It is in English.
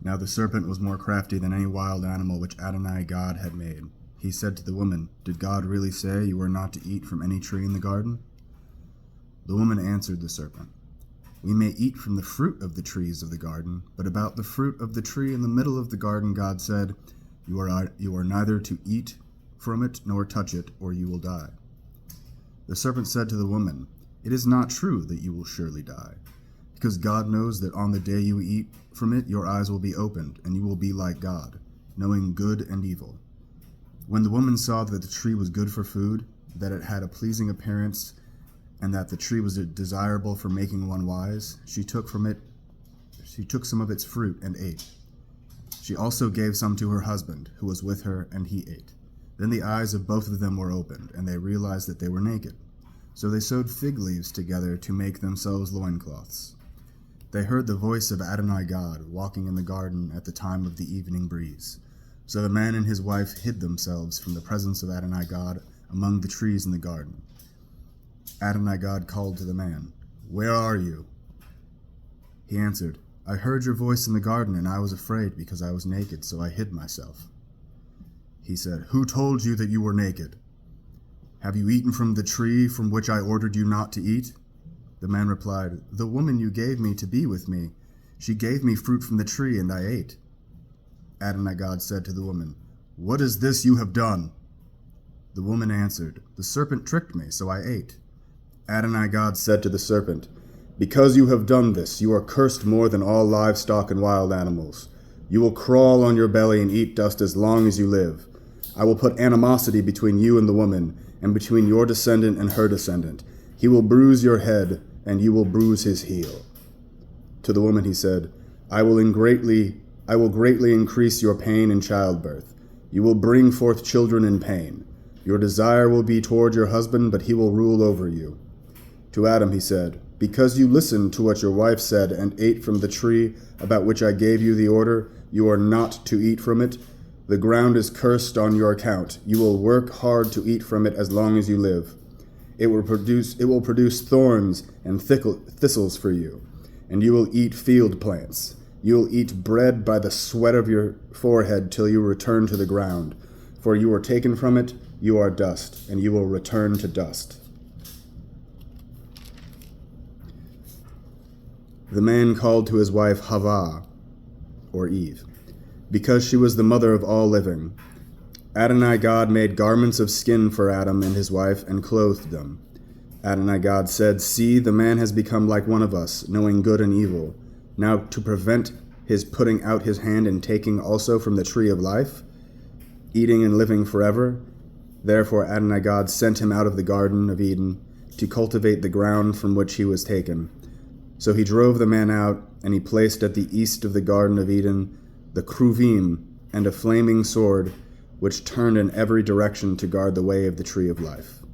Now the serpent was more crafty than any wild animal which Adonai God had made. He said to the woman, "Did God really say you are not to eat from any tree in the garden?" The woman answered the serpent, "We may eat from the fruit of the trees of the garden, but about the fruit of the tree in the middle of the garden God said, You are neither to eat from it nor touch it, or you will die." The serpent said to the woman, "It is not true that you will surely die, because God knows that on the day you eat from it your eyes will be opened, and you will be like God, knowing good and evil." When the woman saw that the tree was good for food, that it had a pleasing appearance, and that the tree was desirable for making one wise, she took some of its fruit and ate. She also gave some to her husband, who was with her, and he ate. Then the eyes of both of them were opened, and they realized that they were naked. So they sewed fig leaves together to make themselves loincloths. They heard the voice of Adonai God walking in the garden at the time of the evening breeze. So the man and his wife hid themselves from the presence of Adonai God among the trees in the garden. Adonai God called to the man, "Where are you?" He answered, "I heard your voice in the garden, and I was afraid because I was naked, so I hid myself." He said, "Who told you that you were naked? Have you eaten from the tree from which I ordered you not to eat?" The man replied, "The woman you gave me to be with me, she gave me fruit from the tree, and I ate." Adonai God said to the woman, "What is this you have done?" The woman answered, "The serpent tricked me, so I ate." Adonai God said to the serpent, "Because you have done this, you are cursed more than all livestock and wild animals. You will crawl on your belly and eat dust as long as you live. I will put animosity between you and the woman, and between your descendant and her descendant. He will bruise your head, and you will bruise his heel." To the woman he said, I will greatly increase your pain in childbirth. You will bring forth children in pain. Your desire will be toward your husband, but he will rule over you. To Adam he said, "Because you listened to what your wife said and ate from the tree about which I gave you the order, you are not to eat from it. The ground is cursed on your account. You will work hard to eat from it as long as you live. It will produce thorns and thistles for you, and you will eat field plants. You will eat bread by the sweat of your forehead till you return to the ground. For you were taken from it, you are dust, and you will return to dust." The man called to his wife Havah, or Eve, because she was the mother of all living. Adonai God made garments of skin for Adam and his wife and clothed them. Adonai God said, "See, the man has become like one of us, knowing good and evil. Now to prevent his putting out his hand and taking also from the tree of life, eating and living forever." Therefore Adonai God sent him out of the Garden of Eden to cultivate the ground from which he was taken. So he drove the man out, and he placed at the east of the Garden of Eden the cherubim and a flaming sword, which turned in every direction to guard the way of the tree of life.